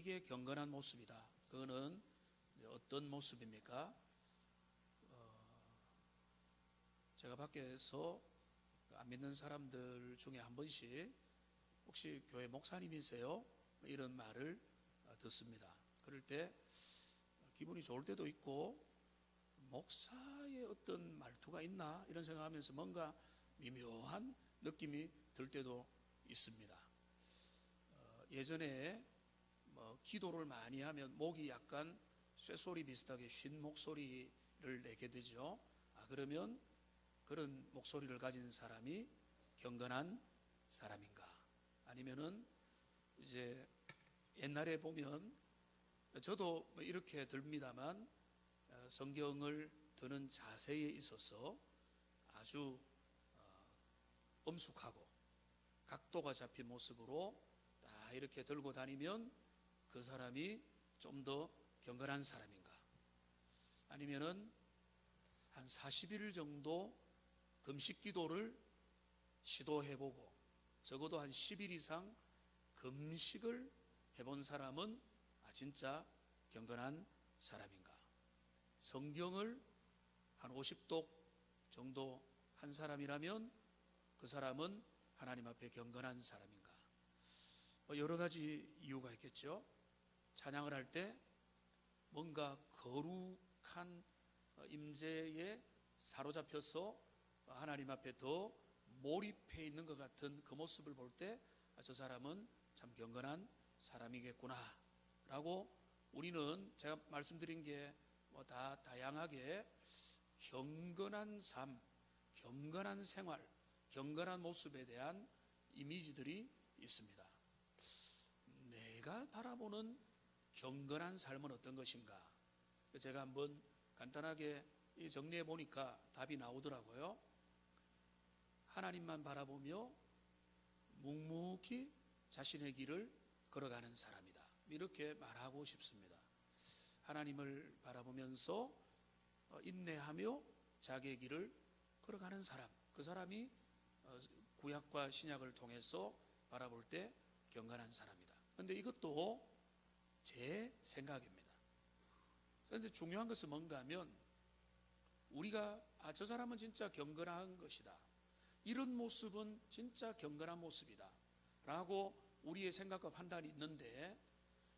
이게 경건한 모습이다. 그거는 어떤 모습입니까? 제가 밖에서 안 믿는 사람들 중에 한 번씩 혹시 교회 목사님이세요? 이런 말을 듣습니다. 그럴 때 기분이 좋을 때도 있고 목사의 어떤 말투가 있나 이런 생각하면서 뭔가 미묘한 느낌이 들 때도 있습니다. 예전에 기도를 많이 하면 목이 약간 쇠소리 비슷하게 쉰 목소리를 내게 되죠. 그러면 그런 목소리를 가진 사람이 경건한 사람인가? 아니면은 이제 옛날에 보면 저도 이렇게 듭니다만 성경을 드는 자세에 있어서 아주 엄숙하고 각도가 잡힌 모습으로 딱 이렇게 들고 다니면 그 사람이 좀 더 경건한 사람인가? 아니면은 한 40일 정도 금식 기도를 시도해보고 적어도 한 10일 이상 금식을 해본 사람은 진짜 경건한 사람인가? 성경을 한 50독 정도 한 사람이라면 그 사람은 하나님 앞에 경건한 사람인가? 여러 가지 이유가 있겠죠. 찬양을 할 때 뭔가 거룩한 임재에 사로잡혀서 하나님 앞에 더 몰입해 있는 것 같은 그 모습을 볼 때 저 사람은 참 경건한 사람이겠구나 라고 우리는 제가 말씀드린 게 다 다양하게 경건한 삶, 경건한 생활, 경건한 모습에 대한 이미지들이 있습니다. 내가 바라보는 경건한 삶은 어떤 것인가? 제가 한번 간단하게 정리해 보니까 답이 나오더라고요. 하나님만 바라보며 묵묵히 자신의 길을 걸어가는 사람이다. 이렇게 말하고 싶습니다. 하나님을 바라보면서 인내하며 자기의 길을 걸어가는 사람, 그 사람이 구약과 신약을 통해서 바라볼 때 경건한 사람이다. 그런데 이것도 제 생각입니다. 그런데 중요한 것은 뭔가 하면 우리가 저 사람은 진짜 경건한 것이다, 이런 모습은 진짜 경건한 모습이다 라고 우리의 생각과 판단이 있는데,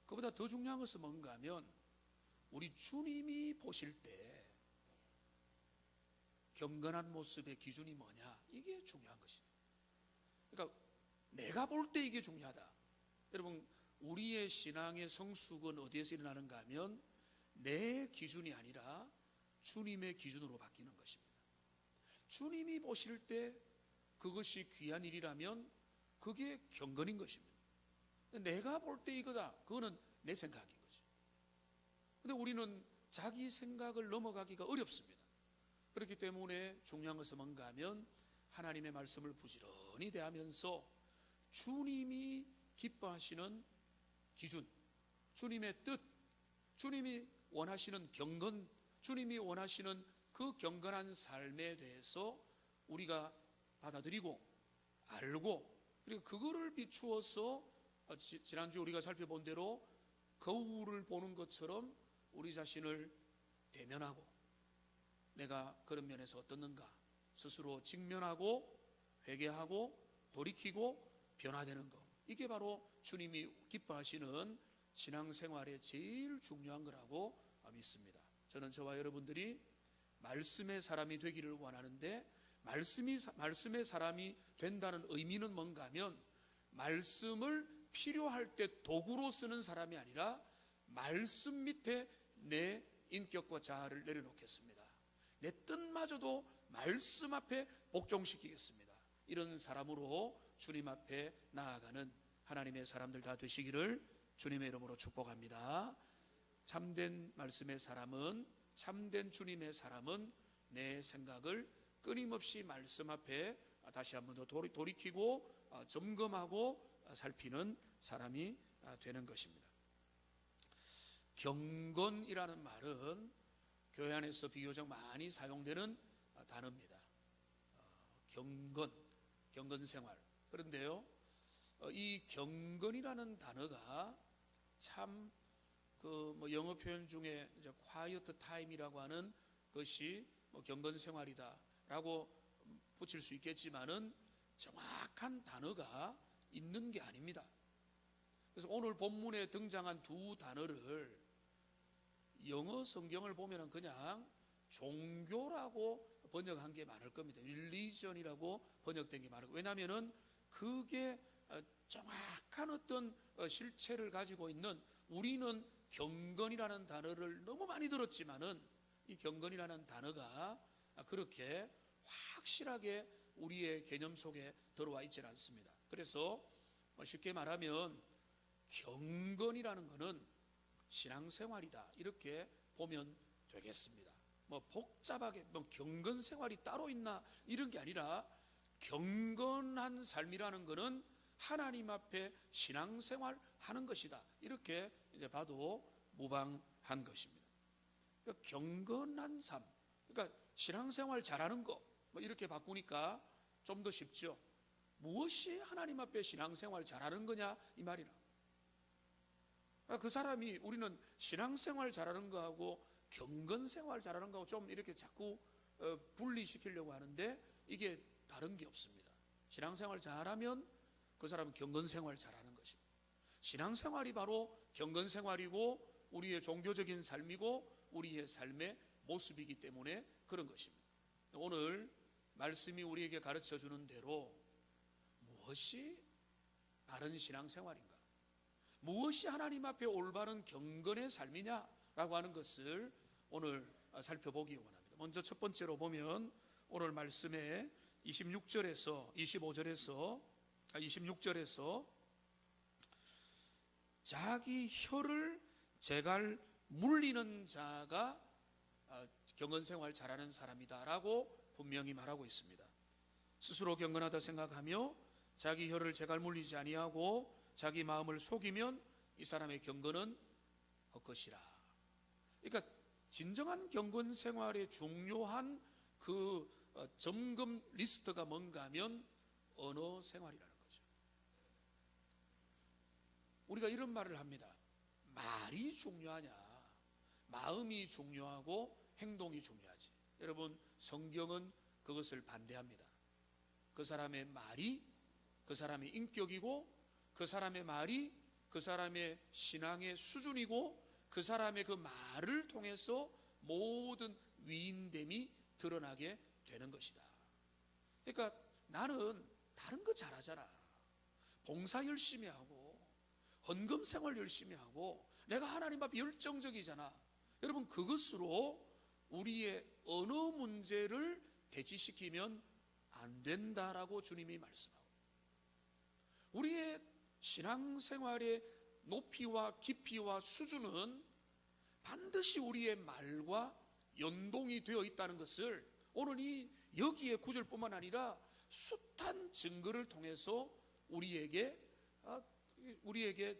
그보다 더 중요한 것은 뭔가 하면 우리 주님이 보실 때 경건한 모습의 기준이 뭐냐, 이게 중요한 것입니다. 그러니까 내가 볼 때 이게 중요하다. 여러분, 우리의 신앙의 성숙은 어디에서 일어나는가 하면 내 기준이 아니라 주님의 기준으로 바뀌는 것입니다. 주님이 보실 때 그것이 귀한 일이라면 그게 경건인 것입니다. 내가 볼 때 이거다, 그거는 내 생각인 거죠. 그런데 우리는 자기 생각을 넘어가기가 어렵습니다. 그렇기 때문에 중요한 것은 뭔가 하면 하나님의 말씀을 부지런히 대하면서 주님이 기뻐하시는 기준, 주님의 뜻, 주님이 원하시는 경건, 주님이 원하시는 그 경건한 삶에 대해서 우리가 받아들이고 알고, 그리고 그거를 비추어서 지난주에 우리가 살펴본 대로 거울을 보는 것처럼 우리 자신을 대면하고 내가 그런 면에서 어떻는가 스스로 직면하고 회개하고 돌이키고 변화되는 것, 이게 바로 주님이 기뻐하시는 신앙생활의 제일 중요한 거라고 믿습니다. 저는 저와 여러분들이 말씀의 사람이 되기를 원하는데, 말씀의 사람이 된다는 의미는 뭔가 하면 말씀을 필요할 때 도구로 쓰는 사람이 아니라 말씀 밑에 내 인격과 자아를 내려놓겠습니다. 내 뜻마저도 말씀 앞에 복종시키겠습니다. 이런 사람으로 주님 앞에 나아가는 하나님의 사람들 다 되시기를 주님의 이름으로 축복합니다. 참된 말씀의 사람은, 참된 주님의 사람은 내 생각을 끊임없이 말씀 앞에 다시 한번 더 돌이키고 점검하고 살피는 사람이 되는 것입니다. 경건이라는 말은 교회 안에서 비교적 많이 사용되는 단어입니다. 경건 생활. 그런데요, 이 경건이라는 단어가 참 그 뭐 영어 표현 중에 이제 quiet time이라고 하는 것이 뭐 경건 생활이다라고 붙일 수 있겠지만은 정확한 단어가 있는 게 아닙니다. 그래서 오늘 본문에 등장한 두 단어를 영어 성경을 보면은 그냥 종교라고 번역한 게 많을 겁니다. religion이라고 번역된 게 많을 겁니다. 왜냐하면은 그게 정확한 어떤 실체를 가지고 있는, 우리는 경건이라는 단어를 너무 많이 들었지만은 이 경건이라는 단어가 그렇게 확실하게 우리의 개념 속에 들어와 있지는 않습니다. 그래서 쉽게 말하면 경건이라는 것은 신앙생활이다, 이렇게 보면 되겠습니다. 뭐 복잡하게 뭐 경건 생활이 따로 있나 이런 게 아니라 경건한 삶이라는 것은 하나님 앞에 신앙생활 하는 것이다, 이렇게 이제 봐도 무방한 것입니다. 그러니까 경건한 삶, 그러니까 신앙생활 잘하는 거, 뭐 이렇게 바꾸니까 좀 더 쉽죠. 무엇이 하나님 앞에 신앙생활 잘하는 거냐 이 말이라. 그 사람이, 우리는 신앙생활 잘하는 거하고 경건생활 잘하는 거하고 좀 이렇게 자꾸 분리시키려고 하는데 이게 다른 게 없습니다. 신앙생활 잘하면 그 사람은 경건생활 잘하는 것입니다. 신앙생활이 바로 경건생활이고 우리의 종교적인 삶이고 우리의 삶의 모습이기 때문에 그런 것입니다. 오늘 말씀이 우리에게 가르쳐 주는 대로 무엇이 바른 신앙생활인가, 무엇이 하나님 앞에 올바른 경건의 삶이냐라고 하는 것을 오늘 살펴보기 원합니다. 먼저 첫 번째로 보면 오늘 말씀에 26절에서 자기 혀를 제갈 물리는 자가 경건생활 잘하는 사람이다라고 분명히 말하고 있습니다. 스스로 경건하다 생각하며 자기 혀를 제갈 물리지 아니하고 자기 마음을 속이면 이 사람의 경건은 헛것이라. 그러니까 진정한 경건 생활의 중요한 그 점검 리스트가 뭔가 하면 언어 생활이라는 거죠. 우리가 이런 말을 합니다. 말이 중요하냐, 마음이 중요하고 행동이 중요하지. 여러분, 성경은 그것을 반대합니다. 그 사람의 말이 그 사람의 인격이고, 그 사람의 말이 그 사람의 신앙의 수준이고, 그 사람의 그 말을 통해서 모든 위인됨이 드러나게 되는 것이다. 그러니까 나는 다른 거 잘하잖아, 봉사 열심히 하고 헌금 생활 열심히 하고 내가 하나님 앞에 열정적이잖아. 여러분, 그것으로 우리의 언어 문제를 대치시키면 안 된다라고 주님이 말씀하고, 우리의 신앙생활의 높이와 깊이와 수준은 반드시 우리의 말과 연동이 되어 있다는 것을 오늘 이 여기의 구절뿐만 아니라 숱한 증거를 통해서 우리에게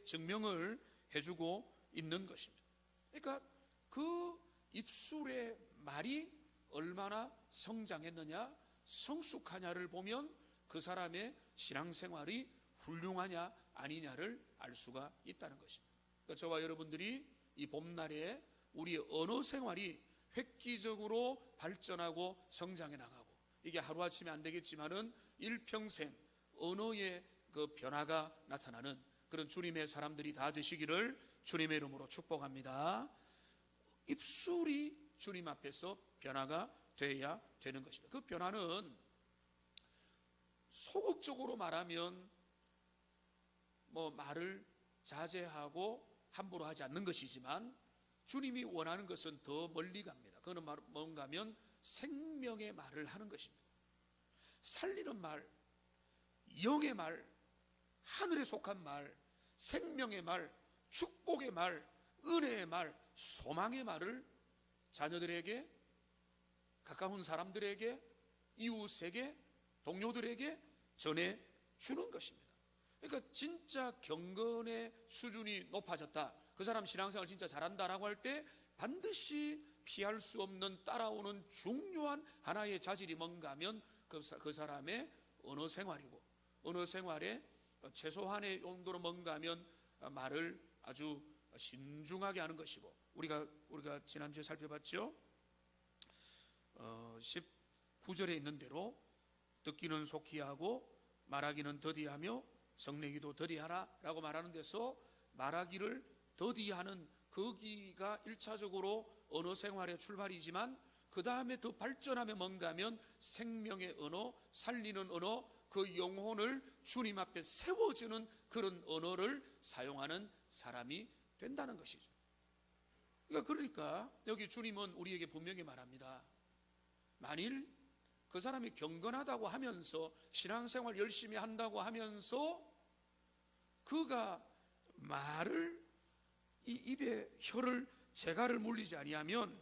증명을 해주고 있는 것입니다. 그러니까 그 입술의 말이 얼마나 성장했느냐, 성숙하냐를 보면 그 사람의 신앙생활이 훌륭하냐 아니냐를 알 수가 있다는 것입니다. 그러니까 저와 여러분들이 이 봄날에 우리의 언어 생활이 획기적으로 발전하고 성장해 나가고, 이게 하루아침에 안 되겠지만은 일평생 언어의 그 변화가 나타나는 그런 주님의 사람들이 다 되시기를 주님의 이름으로 축복합니다. 입술이 주님 앞에서 변화가 돼야 되는 것입니다. 그 변화는 소극적으로 말하면 뭐 말을 자제하고 함부로 하지 않는 것이지만, 주님이 원하는 것은 더 멀리 갑니다. 그거는 뭔가 하면 생명의 말을 하는 것입니다. 살리는 말, 영의 말, 하늘에 속한 말, 생명의 말, 축복의 말, 은혜의 말, 소망의 말을 자녀들에게, 가까운 사람들에게, 이웃에게, 동료들에게 전해주는 것입니다. 그러니까 진짜 경건의 수준이 높아졌다, 그 사람 신앙생활 진짜 잘한다라고 할 때 반드시 피할 수 없는 따라오는 중요한 하나의 자질이 뭔가 하면 그 사람의 언어 생활이고, 언어 생활에 최소한의 용도로 뭔가 하면 말을 아주 신중하게 하는 것이고, 우리가 지난주에 살펴봤죠. 19절에 있는 대로 듣기는 속히 하고 말하기는 더디하며 성내기도 더디하라 라고 말하는 데서 말하기를 더디하는 거기가 1차적으로 언어 생활의 출발이지만, 그 다음에 더 발전하면 뭔가 하면 생명의 언어, 살리는 언어, 그 영혼을 주님 앞에 세워주는 그런 언어를 사용하는 사람이 된다는 것이죠. 그러니까 여기 주님은 우리에게 분명히 말합니다. 만일 그 사람이 경건하다고 하면서 신앙생활 열심히 한다고 하면서 그가 말을, 이 입에 혀를, 재갈을 물리지 아니하면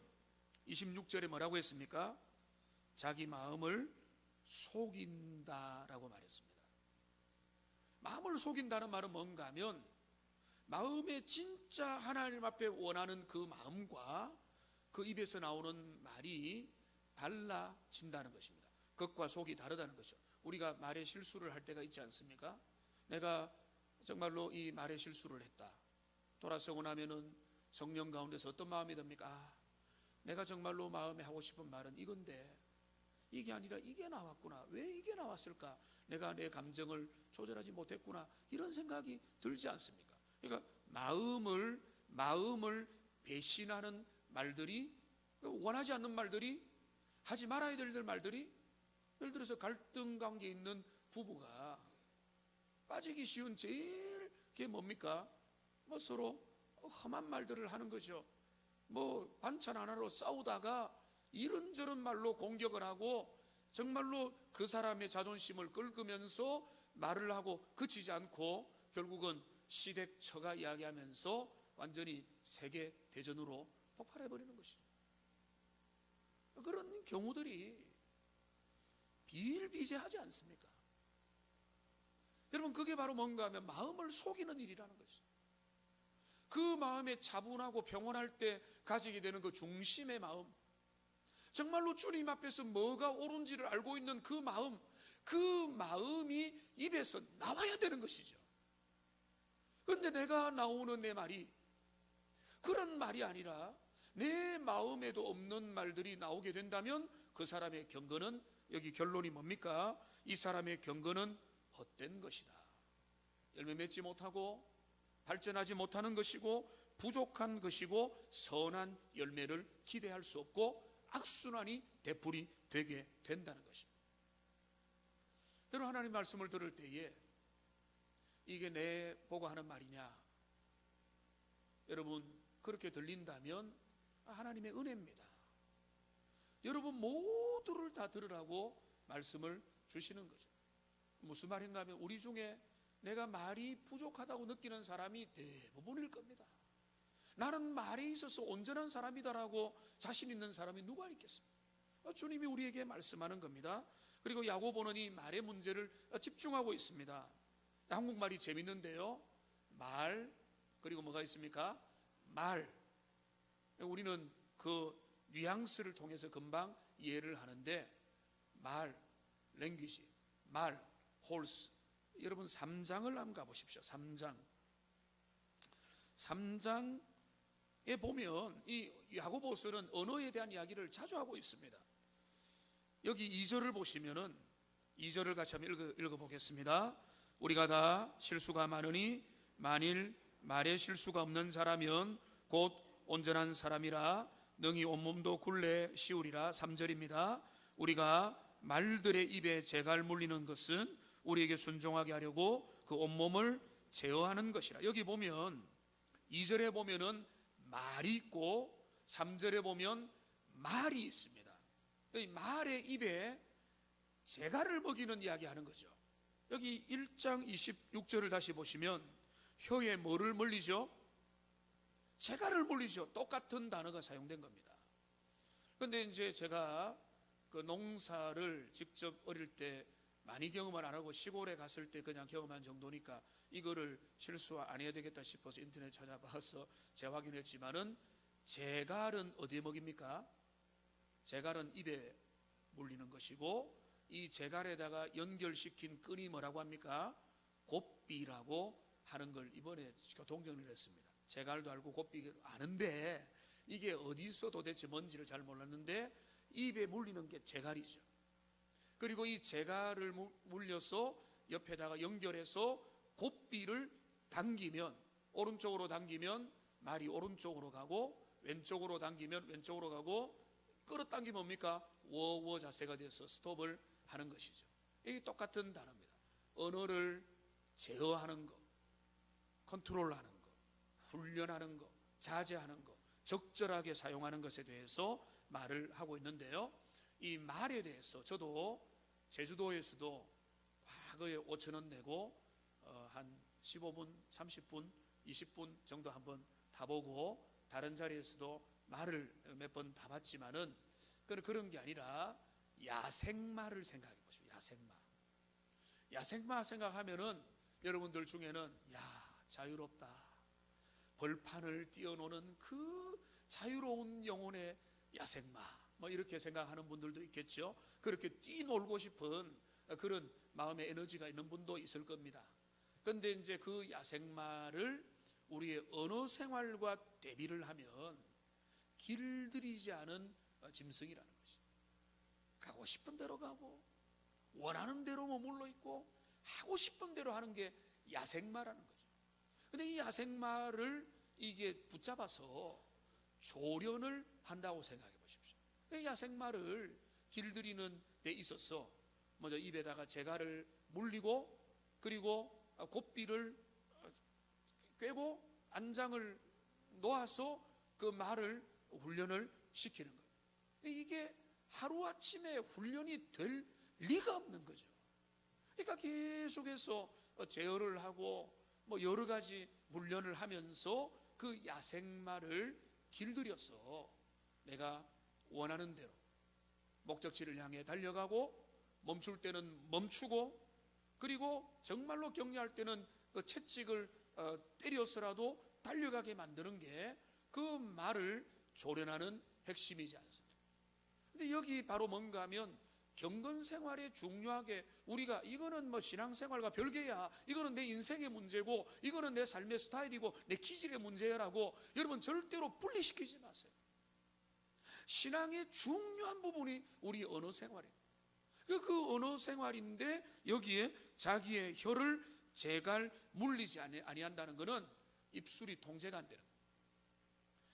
26절에 뭐라고 했습니까? 자기 마음을 속인다라고 말했습니다. 마음을 속인다는 말은 뭔가 하면 마음에 진짜 하나님 앞에 원하는 그 마음과 그 입에서 나오는 말이 달라진다는 것입니다. 겉과 속이 다르다는 것이죠. 우리가 말에 실수를 할 때가 있지 않습니까? 내가 정말로 이 말에 실수를 했다. 돌아서고 나면은 성령 가운데서 어떤 마음이 듭니까? 내가 정말로 마음에 하고 싶은 말은 이건데 이게 아니라 이게 나왔구나. 왜 이게 나왔을까? 내가 내 감정을 조절하지 못했구나. 이런 생각이 들지 않습니까? 그러니까 마음을 배신하는 말들이, 원하지 않는 말들이, 하지 말아야 될 말들이, 예를 들어서 갈등 관계에 있는 부부가 빠지기 쉬운 제일 게 뭡니까? 서로 험한 말들을 하는 거죠. 반찬 하나로 싸우다가 이런저런 말로 공격을 하고 정말로 그 사람의 자존심을 긁으면서 말을 하고 그치지 않고 결국은 시댁 처가 이야기하면서 완전히 세계 대전으로 폭발해버리는 것이죠. 그런 경우들이 비일비재하지 않습니까? 여러분, 그게 바로 뭔가 하면 마음을 속이는 일이라는 것이죠. 그 마음에 차분하고 평온할 때 가지게 되는 그 중심의 마음, 정말로 주님 앞에서 뭐가 옳은지를 알고 있는 그 마음이 입에서 나와야 되는 것이죠. 그런데 내가 나오는 내 말이 그런 말이 아니라 내 마음에도 없는 말들이 나오게 된다면 그 사람의 경건은, 여기 결론이 뭡니까? 이 사람의 경건은 헛된 것이다. 열매 맺지 못하고 발전하지 못하는 것이고 부족한 것이고 선한 열매를 기대할 수 없고 악순환이 되풀이 되게 된다는 것입니다. 여러분, 하나님 말씀을 들을 때에 이게 내 보고 하는 말이냐? 여러분, 그렇게 들린다면 하나님의 은혜입니다. 여러분 모두를 다 들으라고 말씀을 주시는 거죠. 무슨 말인가 하면 우리 중에 내가 말이 부족하다고 느끼는 사람이 대부분일 겁니다. 나는 말에 있어서 온전한 사람이다라고 자신 있는 사람이 누가 있겠습니까? 주님이 우리에게 말씀하는 겁니다. 그리고 야고보는 이 말의 문제를 집중하고 있습니다. 한국말이 재밌는데요. 말, 그리고 뭐가 있습니까? 말. 우리는 그 뉘앙스를 통해서 금방 이해를 하는데, 말, 랭귀지, 말, 홀스. 여러분 3장을 한번 가보십시오. 3장에 보면 이 야고보서는 언어에 대한 이야기를 자주 하고 있습니다. 여기 2절을 보시면은 2절을 같이 한번 읽어보겠습니다. 우리가 다 실수가 많으니 만일 말에 실수가 없는 사람이면 곧 온전한 사람이라 능히 온몸도 굴레 씌우리라. 3절입니다. 우리가 말들의 입에 재갈 물리는 것은 우리에게 순종하게 하려고 그 온몸을 제어하는 것이라. 여기 보면 2절에 보면은 말이 있고 3절에 보면 말이 있습니다. 이 말의 입에 재갈을 먹이는 이야기하는 거죠. 여기 1장 26절을 다시 보시면 혀에 뭐를 물리죠? 재갈을 물리죠. 똑같은 단어가 사용된 겁니다. 그런데 이제 제가 그 농사를 직접 어릴 때 많이 경험을 안 하고 시골에 갔을 때 그냥 경험한 정도니까 이거를 실수 안 해야 되겠다 싶어서 인터넷 찾아봐서 재확인했지만은 재갈은 어디에 먹입니까? 재갈은 입에 물리는 것이고 이 재갈에다가 연결시킨 끈이 뭐라고 합니까? 곱비라고 하는 걸 이번에 교통정리를 했습니다. 제갈도 알고 곱비도 아는데 이게 어디서 도대체 뭔지를 잘 몰랐는데 입에 물리는 게 제갈이죠. 그리고 이 제갈을 물려서 옆에다가 연결해서 곱비를 당기면, 오른쪽으로 당기면 말이 오른쪽으로 가고 왼쪽으로 당기면 왼쪽으로 가고, 끌어당기면 뭡니까? 워워 자세가 돼서 스톱을 하는 것이죠. 이게 똑같은 단어입니다. 언어를 제어하는 것, 컨트롤하는 것, 훈련하는 것, 자제하는 것, 적절하게 사용하는 것에 대해서 말을 하고 있는데요. 이 말에 대해서 저도 제주도에서도 과거에 5,000원 내고 한 15분, 30분, 20분 정도 한번 타보고, 다른 자리에서도 말을 몇 번 타봤지만은 그런 게 아니라 야생마를 생각해 보십시오. 야생마 생각하면은 여러분들 중에는 자유롭다, 벌판을 뛰어노는 그 자유로운 영혼의 야생마, 뭐 이렇게 생각하는 분들도 있겠죠. 그렇게 뛰놀고 싶은 그런 마음의 에너지가 있는 분도 있을 겁니다. 그런데 이제 그 야생마를 우리의 언어 생활과 대비를 하면 길들이지 않은 짐승이라는 것이, 가고 싶은 대로 가고 원하는 대로 머물러 있고 하고 싶은 대로 하는 게 야생마라는 거죠. 근데 이 야생마를 이게 붙잡아서 조련을 한다고 생각해 보십시오. 야생마를 길들이는 데 있어서 먼저 입에다가 제갈을 물리고, 그리고 곱비를 꿰고 안장을 놓아서 그 말을 훈련을 시키는 거예요. 이게 하루아침에 훈련이 될 리가 없는 거죠. 그러니까 계속해서 제어를 하고 뭐 여러 가지 훈련을 하면서 그 야생마를 길들여서 내가 원하는 대로 목적지를 향해 달려가고, 멈출 때는 멈추고, 그리고 정말로 격려할 때는 그 채찍을 때려서라도 달려가게 만드는 게 그 말을 조련하는 핵심이지 않습니까? 근데 여기 바로 뭔가 하면 경건 생활에 중요하게 우리가 이거는 뭐 신앙생활과 별개야, 이거는 내 인생의 문제고, 이거는 내 삶의 스타일이고 내 기질의 문제라고 여러분 절대로 분리시키지 마세요. 신앙의 중요한 부분이 우리 언어 생활이에요. 그 언어 생활인데 여기에 자기의 혀를 제갈 물리지 아니한다는 것은 입술이 통제가 안 되는 거예요.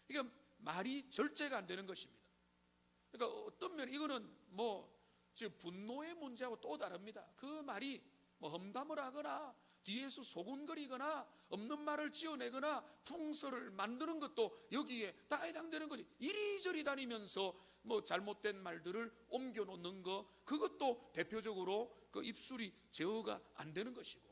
그러니까 말이 절제가 안 되는 것입니다. 그러니까 어떤 면 이거는 뭐 지금 분노의 문제하고 또 다릅니다. 그 말이 뭐 험담을 하거나 뒤에서 소곤거리거나 없는 말을 지어내거나 풍설을 만드는 것도 여기에 다 해당되는 거지. 이리저리 다니면서 뭐 잘못된 말들을 옮겨 놓는 거, 그것도 대표적으로 그 입술이 제어가 안 되는 것이고,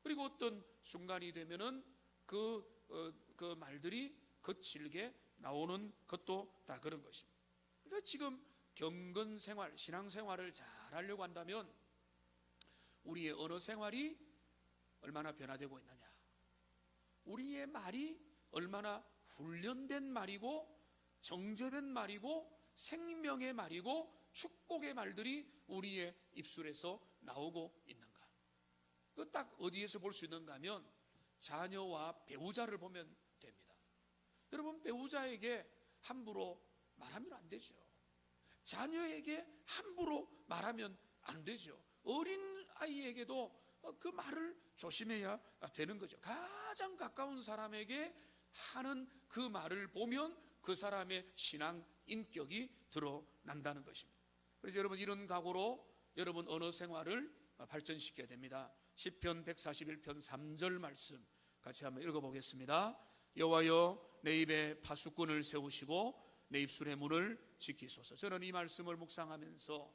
그리고 어떤 순간이 되면은 그 말들이 거칠게 나오는 것도 다 그런 것입니다. 그러니까 지금 경건 생활, 신앙 생활을 잘 하려고 한다면 우리의 언어 생활이 얼마나 변화되고 있느냐, 우리의 말이 얼마나 훈련된 말이고 정제된 말이고 생명의 말이고 축복의 말들이 우리의 입술에서 나오고 있는가. 그 딱 어디에서 볼 수 있는가 하면 자녀와 배우자를 보면 됩니다. 여러분, 배우자에게 함부로 말하면 안 되죠. 자녀에게 함부로 말하면 안 되죠. 어린 아이에게도 그 말을 조심해야 되는 거죠. 가장 가까운 사람에게 하는 그 말을 보면 그 사람의 신앙 인격이 드러난다는 것입니다. 그래서 여러분, 이런 각오로 여러분 언어 생활을 발전시켜야 됩니다. 시편 141편 3절 말씀 같이 한번 읽어보겠습니다. 여호와여, 내 입에 파수꾼을 세우시고 내 입술의 문을 지키소서. 저는 이 말씀을 묵상하면서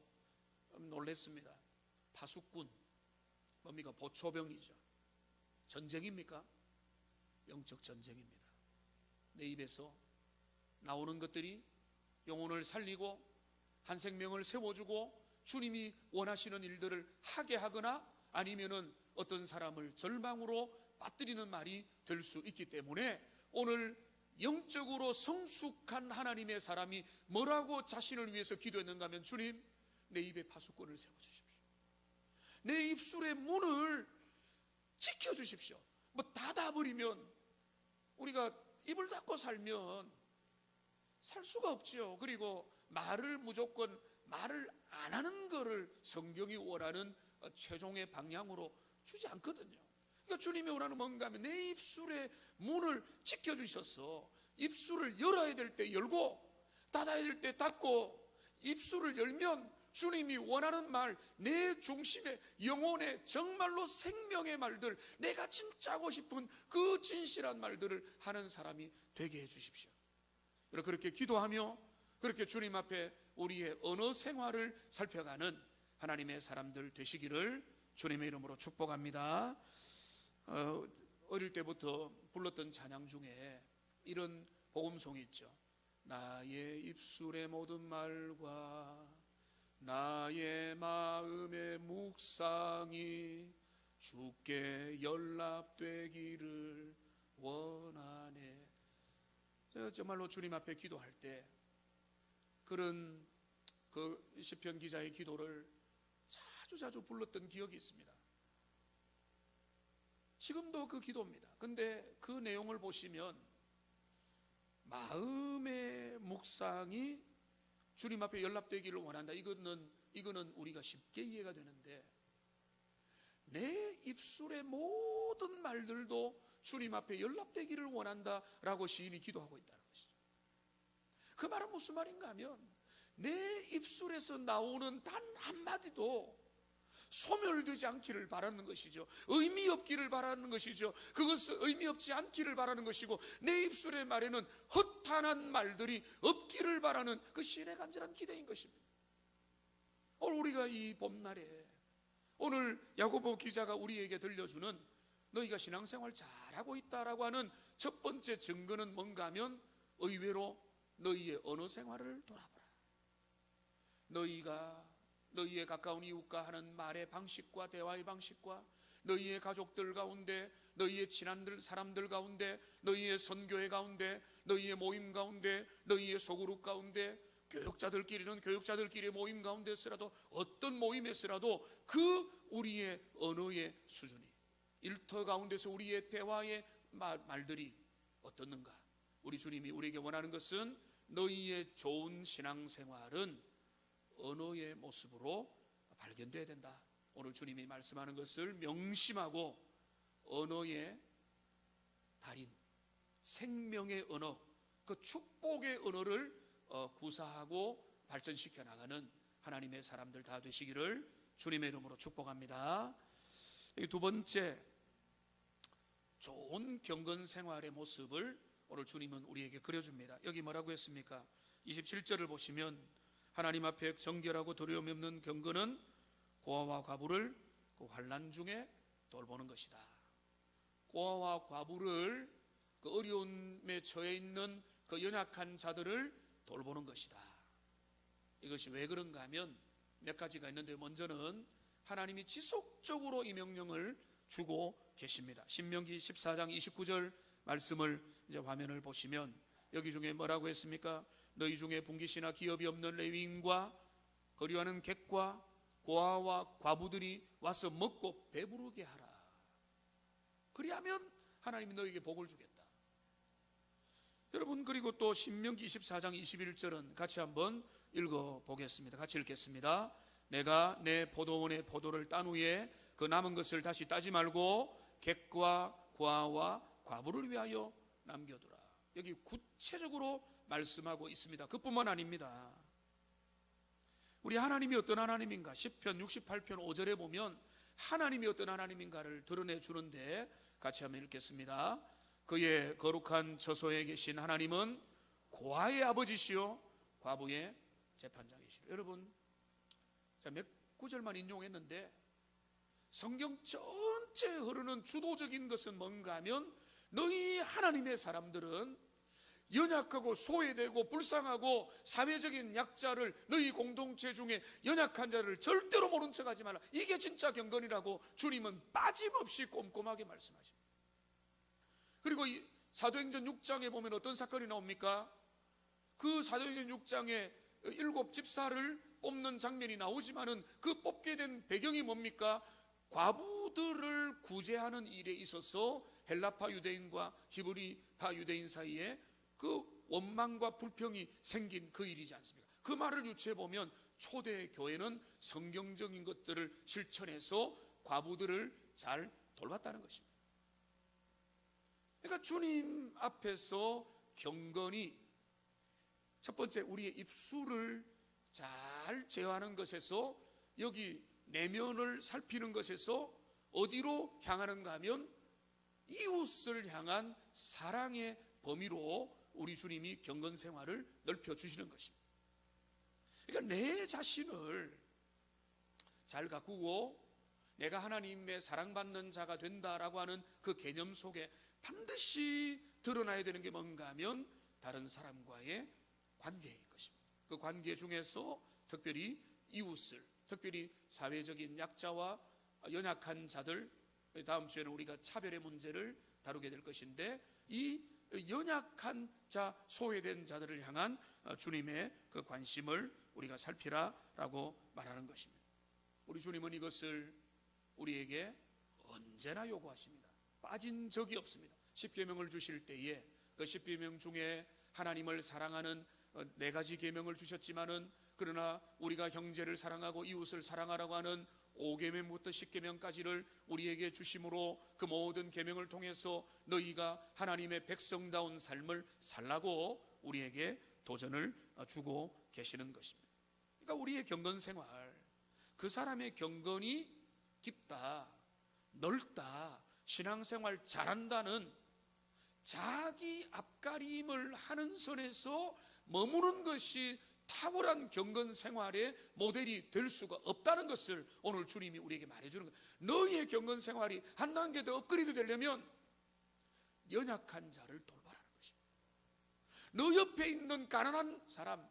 놀랐습니다. 파수꾼 뭡니까? 보초병이죠. 전쟁입니까? 영적 전쟁입니다. 내 입에서 나오는 것들이 영혼을 살리고 한 생명을 세워주고 주님이 원하시는 일들을 하게 하거나 아니면은 어떤 사람을 절망으로 빠뜨리는 말이 될 수 있기 때문에 오늘 영적으로 성숙한 하나님의 사람이 뭐라고 자신을 위해서 기도했는가 하면, 주님, 내 입에 파수꾼을 세워주십시오. 내 입술의 문을 지켜주십시오. 뭐 닫아버리면 우리가 입을 닫고 살면 살 수가 없죠. 그리고 무조건 말을 안 하는 거를 성경이 원하는 최종의 방향으로 주지 않거든요. 그러니까 주님이 원하는 뭔가 하면 내 입술의 문을 지켜주셔서 입술을 열어야 될 때 열고 닫아야 될 때 닫고, 입술을 열면 주님이 원하는 말, 내 중심의 영혼의 정말로 생명의 말들, 내가 진짜 하고 싶은 그 진실한 말들을 하는 사람이 되게 해주십시오. 그렇게 기도하며 그렇게 주님 앞에 우리의 언어 생활을 살펴가는 하나님의 사람들 되시기를 주님의 이름으로 축복합니다. 어릴 때부터 불렀던 찬양 중에 이런 복음송이 있죠. 나의 입술의 모든 말과 나의 마음의 묵상이 주께 연락되기를 원하네. 정말로 주님 앞에 기도할 때 그런 그 시편 기자의 기도를 자주 불렀던 기억이 있습니다. 지금도 그 기도입니다. 근데 그 내용을 보시면 마음의 묵상이 주님 앞에 연락되기를 원한다. 이거는 우리가 쉽게 이해가 되는데, 내 입술의 모든 말들도 주님 앞에 연락되기를 원한다라고 시인이 기도하고 있다는 것이죠. 그 말은 무슨 말인가 하면 내 입술에서 나오는 단 한마디도 소멸되지 않기를 바라는 것이죠. 의미 없기를 바라는 것이죠. 그것은 의미 없지 않기를 바라는 것이고, 내 입술의 말에는 허탄한 말들이 없기를 바라는 그 신의 간절한 기대인 것입니다. 오늘 우리가 이 봄날에 오늘 야고보 기자가 우리에게 들려주는 너희가 신앙생활 잘하고 있다라고 하는 첫 번째 증거는 뭔가 하면 의외로 너희의 언어 생활을 돌아보라. 너희의 가까운 이웃과 하는 말의 방식과 대화의 방식과 너희의 가족들 가운데, 너희의 친한 사람들 가운데, 너희의 선교회 가운데, 너희의 모임 가운데, 너희의 소그룹 가운데, 교육자들끼리는 교육자들끼리의 모임 가운데서라도, 어떤 모임에서라도 그 우리의 언어의 수준이, 일터 가운데서 우리의 대화의 말들이 어떻는가. 우리 주님이 우리에게 원하는 것은 너희의 좋은 신앙생활은 언어의 모습으로 발견돼야 된다. 오늘 주님이 말씀하는 것을 명심하고 언어의 달인, 생명의 언어, 그 축복의 언어를 구사하고 발전시켜 나가는 하나님의 사람들 다 되시기를 주님의 이름으로 축복합니다. 두 번째, 좋은 경건 생활의 모습을 오늘 주님은 우리에게 그려줍니다. 여기 뭐라고 했습니까? 27절을 보시면 하나님 앞에 정결하고 두려움이 없는 경건은 고아와 과부를 그 환난 중에 돌보는 것이다. 고아와 과부를, 그 어려움에 처해 있는 그 연약한 자들을 돌보는 것이다. 이것이 왜 그런가 하면 몇 가지가 있는데, 먼저는 하나님이 지속적으로 이 명령을 주고 계십니다. 신명기 14장 29절 말씀을 이제 화면을 보시면 여기 중에 뭐라고 했습니까? 너희 중에 분깃이나 기업이 없는 레위인과 거류하는 객과 고아와 과부들이 와서 먹고 배부르게 하라. 그리하면 하나님이 너희에게 복을 주겠다. 여러분, 그리고 또 신명기 24장 21절은 같이 한번 읽어보겠습니다. 같이 읽겠습니다. 내가 내 포도원의 포도를 딴 후에 그 남은 것을 다시 따지 말고 객과 고아와 과부를 위하여 남겨두라. 여기 구체적으로 말씀하고 있습니다. 그뿐만 아닙니다. 우리 하나님이 어떤 하나님인가, 시편 68편 5절에 보면 하나님이 어떤 하나님인가를 드러내 주는데, 같이 한번 읽겠습니다. 그의 거룩한 처소에 계신 하나님은 고아의 아버지시요 과부의 재판장이시라. 여러분, 몇 구절만 인용했는데 성경 전체에 흐르는 주도적인 것은 뭔가 하면, 너희 하나님의 사람들은 연약하고 소외되고 불쌍하고 사회적인 약자를, 너희 공동체 중에 연약한 자를 절대로 모른 척하지 말라. 이게 진짜 경건이라고 주님은 빠짐없이 꼼꼼하게 말씀하십니다. 그리고 이 사도행전 6장에 보면 어떤 사건이 나옵니까? 그 사도행전 6장에 7 집사를 뽑는 장면이 나오지만은 그 뽑게 된 배경이 뭡니까? 과부들을 구제하는 일에 있어서 헬라파 유대인과 히브리파 유대인 사이에 그 원망과 불평이 생긴 그 일이지 않습니까? 그 말을 유추해 보면 초대 교회는 성경적인 것들을 실천해서 과부들을 잘 돌봤다는 것입니다. 그러니까 주님 앞에서 경건이 첫 번째 우리의 입술을 잘 제어하는 것에서, 여기 내면을 살피는 것에서 어디로 향하는가 하면 이웃을 향한 사랑의 범위로 우리 주님이 경건 생활을 넓혀 주시는 것입니다. 그러니까 내 자신을 잘 가꾸고 내가 하나님의 사랑받는 자가 된다라고 하는 그 개념 속에 반드시 드러나야 되는 게 뭔가 하면 다른 사람과의 관계인 것입니다. 그 관계 중에서 특별히 이웃을, 특별히 사회적인 약자와 연약한 자들, 다음 주에는 우리가 차별의 문제를 다루게 될 것인데, 이 연약한 자, 소외된 자들을 향한 주님의 그 관심을 우리가 살피라라고 말하는 것입니다. 우리 주님은 이것을 우리에게 언제나 요구하십니다. 빠진 적이 없습니다. 십계명을 주실 때에 그 십계명 중에 하나님을 사랑하는 네 가지 계명을 주셨지만은, 그러나 우리가 형제를 사랑하고 이웃을 사랑하라고 하는 5계명부터 10계명까지를 우리에게 주심으로 그 모든 계명을 통해서 너희가 하나님의 백성다운 삶을 살라고 우리에게 도전을 주고 계시는 것입니다. 그러니까 우리의 경건 생활, 그 사람의 경건이 깊다, 넓다, 신앙생활 잘한다는 자기 앞가림을 하는 선에서 머무는 것이 탁월한 경건 생활의 모델이 될 수가 없다는 것을 오늘 주님이 우리에게 말해주는 거예요. 너희의 경건 생활이 한 단계 더 업그레이드 되려면 연약한 자를 돌봐라는 것입니다. 너 옆에 있는 가난한 사람,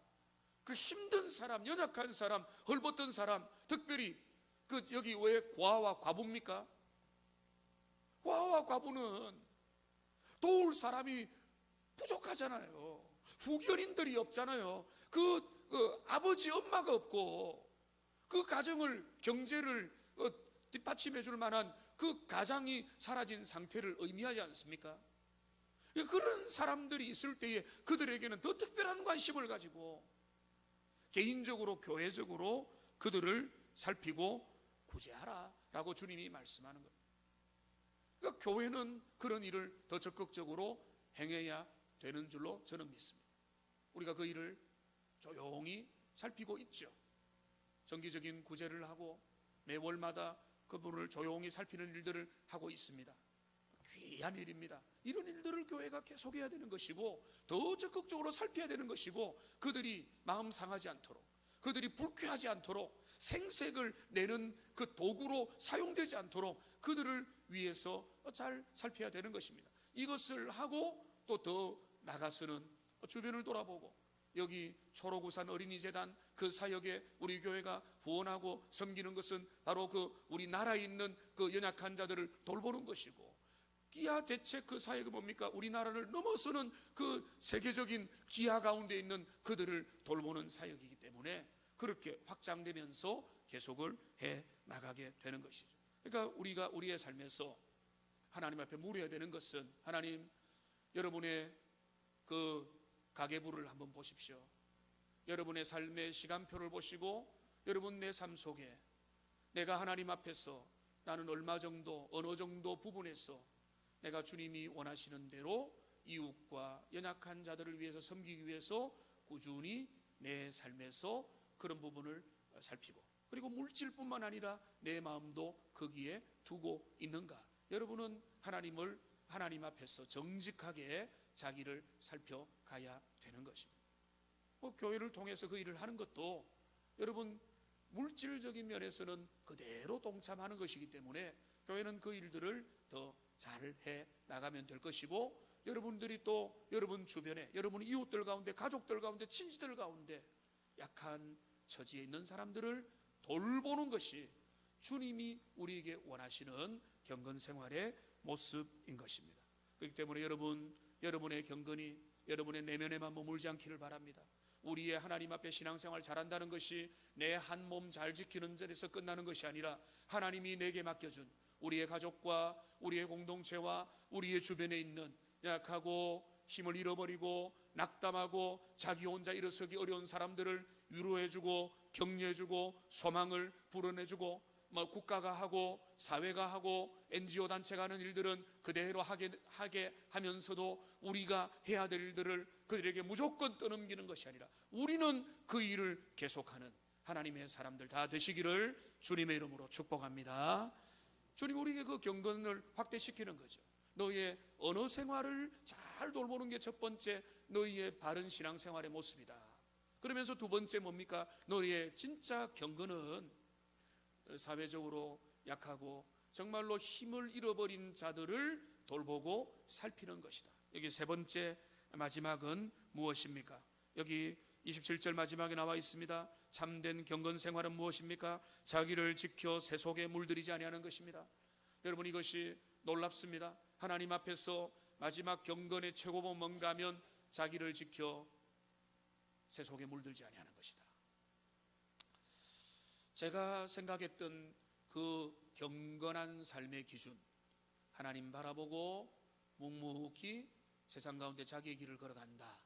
그 힘든 사람, 연약한 사람, 헐벗던 사람, 특별히 그 여기 왜 과와 과부입니까? 과와 과부는 도울 사람이 부족하잖아요. 후견인들이 없잖아요. 그 아버지 엄마가 없고 그 가정을, 경제를 뒷받침해 줄 만한 그 가장이 사라진 상태를 의미하지 않습니까? 그런 사람들이 있을 때에 그들에게는 더 특별한 관심을 가지고 개인적으로, 교회적으로 그들을 살피고 구제하라 라고 주님이 말씀하는 겁니다. 그러니까 교회는 그런 일을 더 적극적으로 행해야 되는 줄로 저는 믿습니다. 우리가 그 일을 조용히 살피고 있죠. 정기적인 구제를 하고 매월마다 그분을 조용히 살피는 일들을 하고 있습니다. 귀한 일입니다. 이런 일들을 교회가 계속해야 되는 것이고 더 적극적으로 살펴야 되는 것이고, 그들이 마음 상하지 않도록, 그들이 불쾌하지 않도록, 생색을 내는 그 도구로 사용되지 않도록 그들을 위해서 잘 살펴야 되는 것입니다. 이것을 하고 또 더 나가서는 주변을 돌아보고, 여기 초록우산 어린이재단 그 사역에 우리 교회가 후원하고 섬기는 것은 바로 그 우리나라에 있는 그 연약한 자들을 돌보는 것이고, 기아 대책 그 사역이 뭡니까? 우리나라를 넘어서는 그 세계적인 기아 가운데 있는 그들을 돌보는 사역이기 때문에 그렇게 확장되면서 계속을 해 나가게 되는 것이죠. 그러니까 우리가 우리의 삶에서 하나님 앞에 물어야 되는 것은, 하나님, 여러분의 그 가계부를 한번 보십시오. 여러분의 삶의 시간표를 보시고 여러분 내 삶 속에 내가 하나님 앞에서 나는 얼마 정도, 어느 정도 부분에서 내가 주님이 원하시는 대로 이웃과 연약한 자들을 위해서 섬기기 위해서 꾸준히 내 삶에서 그런 부분을 살피고, 그리고 물질뿐만 아니라 내 마음도 거기에 두고 있는가. 여러분은 하나님 앞에서 정직하게 자기를 살펴가야 되는 것입니다. 교회를 통해서 그 일을 하는 것도 여러분 물질적인 면에서는 그대로 동참하는 것이기 때문에 교회는 그 일들을 더 잘해 나가면 될 것이고, 여러분들이 또 여러분 주변에, 여러분 이웃들 가운데, 가족들 가운데, 친지들 가운데 약한 처지에 있는 사람들을 돌보는 것이 주님이 우리에게 원하시는 경건 생활의 모습인 것입니다. 그렇기 때문에 여러분의 경건이 여러분의 내면에만 머물지 않기를 바랍니다. 우리의 하나님 앞에 신앙생활 잘한다는 것이 내 한 몸 잘 지키는 데서 끝나는 것이 아니라 하나님이 내게 맡겨준 우리의 가족과 우리의 공동체와 우리의 주변에 있는 약하고 힘을 잃어버리고 낙담하고 자기 혼자 일어서기 어려운 사람들을 위로해주고 격려해주고 소망을 불어내주고, 국가가 하고 사회가 하고 NGO 단체가 하는 일들은 그대로 하게 하면서도 우리가 해야 될 일들을 그들에게 무조건 떠넘기는 것이 아니라 우리는 그 일을 계속하는 하나님의 사람들 다 되시기를 주님의 이름으로 축복합니다. 주님 우리에게 그 경건을 확대시키는 거죠. 너희의 언어 생활을 잘 돌보는 게 첫 번째 너희의 바른 신앙생활의 모습이다. 그러면서 두 번째 뭡니까? 너희의 진짜 경건은 사회적으로 약하고 정말로 힘을 잃어버린 자들을 돌보고 살피는 것이다. 여기 세 번째 마지막은 무엇입니까? 여기 27절 마지막에 나와 있습니다. 참된 경건 생활은 무엇입니까? 자기를 지켜 새 속에 물들이지 아니하는 것입니다. 여러분 이것이 놀랍습니다. 하나님 앞에서 마지막 경건의 최고봉은 뭔가 하면 자기를 지켜 새 속에 물들지 아니하는 것이다. 제가 생각했던 그 경건한 삶의 기준, 하나님 바라보고 묵묵히 세상 가운데 자기의 길을 걸어간다.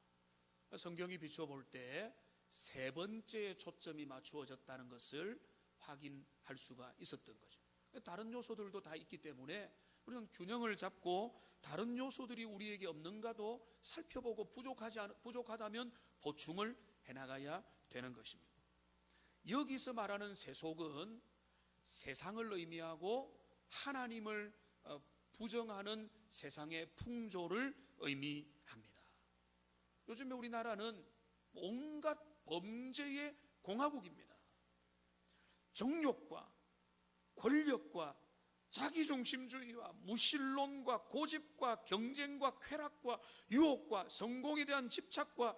성경이 비추어 볼 때 세 번째 초점이 맞추어졌다는 것을 확인할 수가 있었던 거죠. 다른 요소들도 다 있기 때문에 우리는 균형을 잡고 다른 요소들이 우리에게 없는가도 살펴보고 부족하다면 보충을 해나가야 되는 것입니다. 여기서 말하는 세속은 세상을 의미하고 하나님을 부정하는 세상의 풍조를 의미합니다. 요즘에 우리나라는 온갖 범죄의 공화국입니다. 정욕과 권력과 자기중심주의와 무신론과 고집과 경쟁과 쾌락과 유혹과 성공에 대한 집착과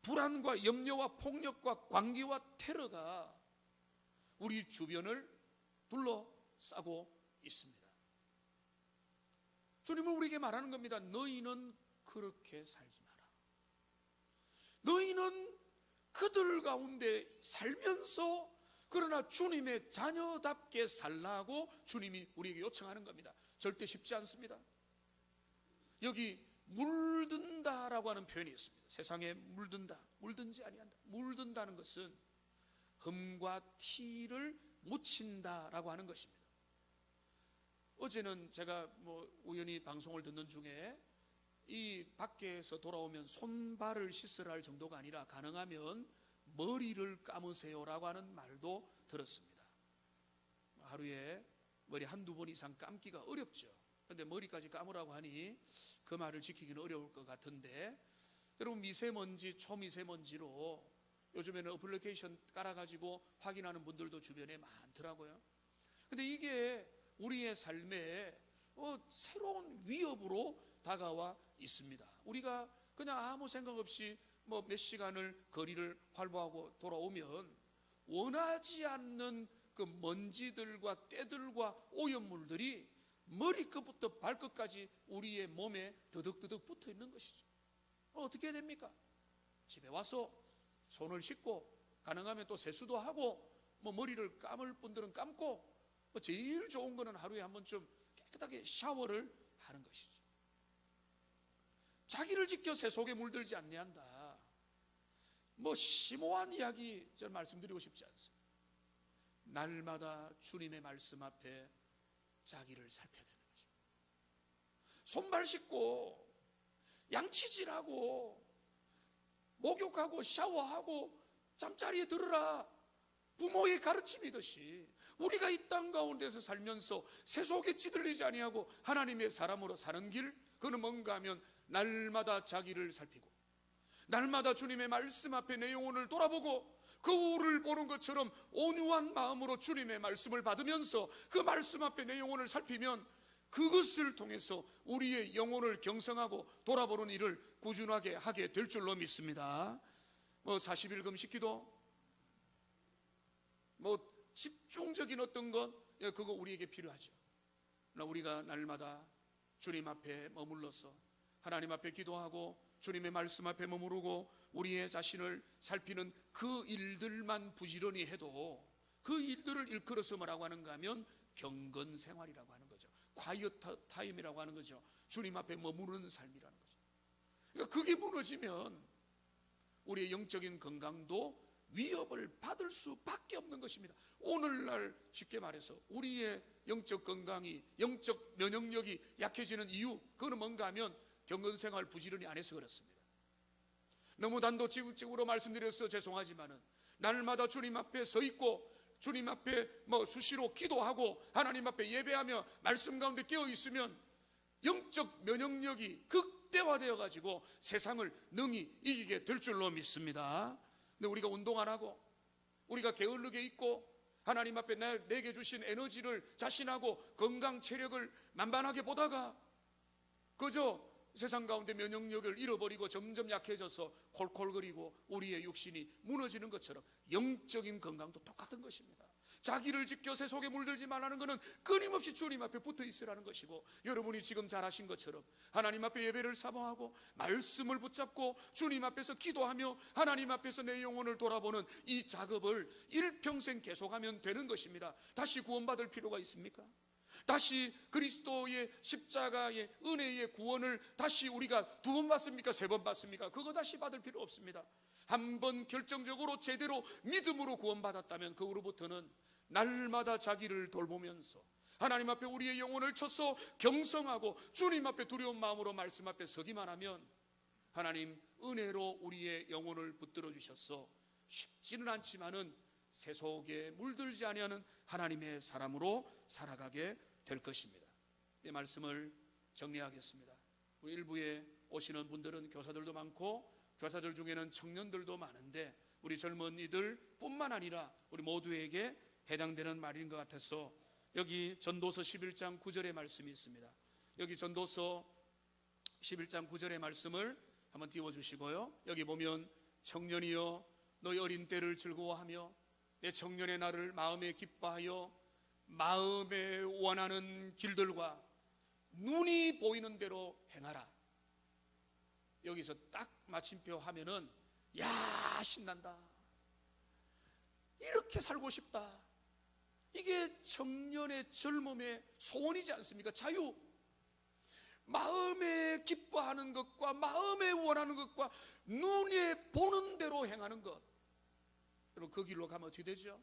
불안과 염려와 폭력과 광기와 테러가 우리 주변을 둘러싸고 있습니다. 주님은 우리에게 말하는 겁니다. 너희는 그렇게 살지 마라. 너희는 그들 가운데 살면서 그러나 주님의 자녀답게 살라고 주님이 우리에게 요청하는 겁니다. 절대 쉽지 않습니다. 여기 물든다라고 하는 표현이 있습니다. 세상에 물든다, 물든지 아니한다. 물든다는 것은 흠과 티를 묻힌다라고 하는 것입니다. 어제는 제가 우연히 방송을 듣는 중에 이 밖에서 돌아오면 손발을 씻으라 할 정도가 아니라 가능하면 머리를 감으세요라고 하는 말도 들었습니다. 하루에 머리 한두 번 이상 감기가 어렵죠. 그런데 머리까지 감으라고 하니 그 말을 지키기는 어려울 것 같은데, 여러분 미세먼지, 초미세먼지로 요즘에는 어플리케이션 깔아가지고 확인하는 분들도 주변에 많더라고요. 그런데 이게 우리의 삶에 새로운 위협으로 다가와 있습니다. 우리가 그냥 아무 생각 없이 몇 시간을 거리를 활보하고 돌아오면 원하지 않는 그 먼지들과 때들과 오염물들이 머리끝부터 발끝까지 우리의 몸에 더덕더덕 붙어 있는 것이죠. 어떻게 해야 됩니까? 집에 와서 손을 씻고 가능하면 또 세수도 하고 머리를 감을 분들은 감고 제일 좋은 거는 하루에 한 번쯤 깨끗하게 샤워를 하는 것이죠. 자기를 지켜 새 속에 물들지 아니한다. 심오한 이야기 저는 말씀드리고 싶지 않습니다. 날마다 주님의 말씀 앞에 자기를 살펴야 되는 것입니다. 손발 씻고 양치질하고 목욕하고 샤워하고 잠자리에 들으라, 부모의 가르침이듯이 우리가 이 땅 가운데서 살면서 새 속에 찌들리지 아니하고 하나님의 사람으로 사는 길, 그는 뭔가 하면 날마다 자기를 살피고 날마다 주님의 말씀 앞에 내 영혼을 돌아보고 거울을 보는 것처럼 온유한 마음으로 주님의 말씀을 받으면서 그 말씀 앞에 내 영혼을 살피면 그것을 통해서 우리의 영혼을 경성하고 돌아보는 일을 꾸준하게 하게 될 줄로 믿습니다. 40일 금식기도 집중적인 어떤 것, 그거 우리에게 필요하죠. 그러나 우리가 날마다 주님 앞에 머물러서 하나님 앞에 기도하고 주님의 말씀 앞에 머무르고 우리의 자신을 살피는 그 일들만 부지런히 해도 그 일들을 일컬어서 뭐라고 하는가 하면 경건 생활이라고 하는 거죠. 콰이어트 타임이라고 하는 거죠. 주님 앞에 머무르는 삶이라는 거죠. 그러니까 그게 무너지면 우리의 영적인 건강도 위협을 받을 수밖에 없는 것입니다. 오늘날 쉽게 말해서 우리의 영적 건강이, 영적 면역력이 약해지는 이유, 그거는 뭔가 하면 경건생활 부지런히 안 해서 그렇습니다. 너무 단도직입적으로 말씀드려서 죄송하지만은 날마다 주님 앞에 서 있고 주님 앞에 수시로 기도하고 하나님 앞에 예배하며 말씀 가운데 깨어 있으면 영적 면역력이 극대화되어 가지고 세상을 능히 이기게 될 줄로 믿습니다. 근데 우리가 운동 안 하고 우리가 게을르게 있고 하나님 앞에 내게 주신 에너지를 자신하고 건강 체력을 만반하게 보다가 그저 세상 가운데 면역력을 잃어버리고 점점 약해져서 콜콜거리고 우리의 육신이 무너지는 것처럼 영적인 건강도 똑같은 것입니다. 자기를 지켜 새 속에 물들지 말라는 것은 끊임없이 주님 앞에 붙어 있으라는 것이고, 여러분이 지금 잘하신 것처럼 하나님 앞에 예배를 사모하고 말씀을 붙잡고 주님 앞에서 기도하며 하나님 앞에서 내 영혼을 돌아보는 이 작업을 일평생 계속하면 되는 것입니다. 다시 구원받을 필요가 있습니까? 다시 그리스도의 십자가의 은혜의 구원을 다시 우리가 2번 받습니까? 3번 받습니까? 그거 다시 받을 필요 없습니다. 한 번 결정적으로 제대로 믿음으로 구원받았다면 그 후로부터는 날마다 자기를 돌보면서 하나님 앞에 우리의 영혼을 쳐서 경성하고 주님 앞에 두려운 마음으로 말씀 앞에 서기만 하면 하나님 은혜로 우리의 영혼을 붙들어 주셔서 쉽지는 않지만은 새 속에 물들지 아니하는 하나님의 사람으로 살아가게 될 것입니다. 이 말씀을 정리하겠습니다. 우리 일부에 오시는 분들은 교사들도 많고 교사들 중에는 청년들도 많은데 우리 젊은이들 뿐만 아니라 우리 모두에게 해당되는 말인 것 같아서 여기 전도서 11장 9절의 말씀이 있습니다. 여기 전도서 11장 9절의 말씀을 한번 띄워주시고요. 여기 보면 청년이여 너희 어린 때를 즐거워하며 내 청년의 날을 마음에 기뻐하여 마음에 원하는 길들과 눈이 보이는 대로 행하라. 여기서 딱 마침표 하면은 야 신난다, 이렇게 살고 싶다, 이게 청년의 젊음의 소원이지 않습니까? 자유, 마음에 기뻐하는 것과 마음에 원하는 것과 눈에 보는 대로 행하는 것. 여러분 그 길로 가면 어떻게 되죠?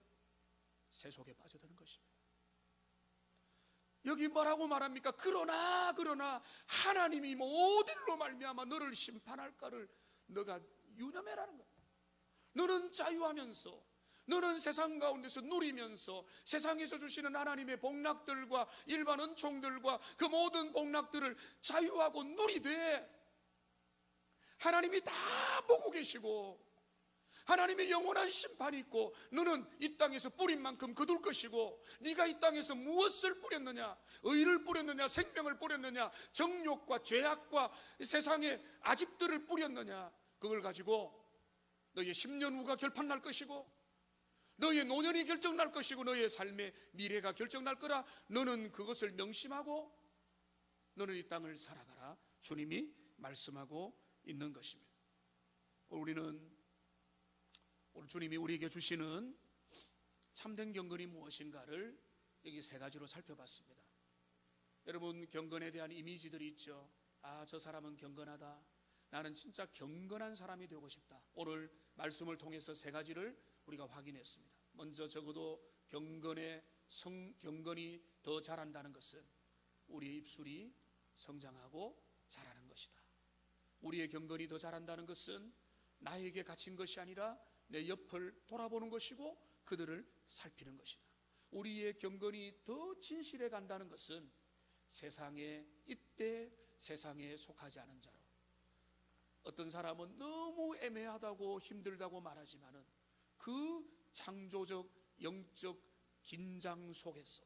새 속에 빠져드는 것입니다. 여기 뭐라고 말합니까? 그러나 하나님이 모든 일로 말미암아 너를 심판할까를 너가 유념해라는 거야. 너는 자유하면서 너는 세상 가운데서 누리면서 세상에서 주시는 하나님의 복락들과 일반 은총들과 그 모든 복락들을 자유하고 누리되 하나님이 다 보고 계시고 하나님의 영원한 심판이 있고 너는 이 땅에서 뿌린 만큼 거둘 것이고 네가 이 땅에서 무엇을 뿌렸느냐, 의를 뿌렸느냐, 생명을 뿌렸느냐, 정욕과 죄악과 세상의 아집들을 뿌렸느냐, 그걸 가지고 너의 10년 후가 결판날 것이고 너의 노년이 결정날 것이고 너의 삶의 미래가 결정날 거라. 너는 그것을 명심하고 너는 이 땅을 살아가라. 주님이 말씀하고 있는 것입니다. 우리는 오늘 주님이 우리에게 주시는 참된 경건이 무엇인가를 여기 3가지로 살펴봤습니다. 여러분 경건에 대한 이미지들이 있죠. 아, 저 사람은 경건하다, 나는 진짜 경건한 사람이 되고 싶다. 오늘 말씀을 통해서 3가지를 우리가 확인했습니다. 먼저 적어도 경건이 더 자란다는 것은 우리의 입술이 성장하고 자라는 것이다. 우리의 경건이 더 자란다는 것은 나에게 갇힌 것이 아니라 내 옆을 돌아보는 것이고 그들을 살피는 것이다. 우리의 경건이 더 진실해 간다는 것은 세상에 이때 세상에 속하지 않은 자로, 어떤 사람은 너무 애매하다고 힘들다고 말하지만은 그 창조적 영적 긴장 속에서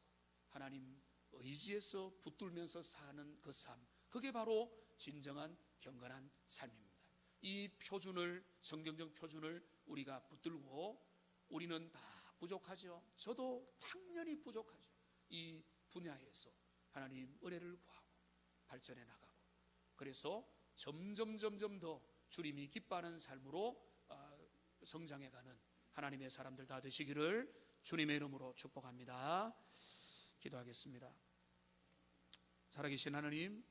하나님 의지에서 붙들면서 사는 그 삶, 그게 바로 진정한 경건한 삶입니다. 이 표준을, 성경적 표준을 우리가 붙들고 우리는 다 부족하죠. 저도 당연히 부족하죠. 이 분야에서 하나님 은혜를 구하고 발전해 나가고, 그래서 점점 더 주님이 기뻐하는 삶으로 성장해가는 하나님의 사람들 다 되시기를 주님의 이름으로 축복합니다. 기도하겠습니다. 살아계신 하나님,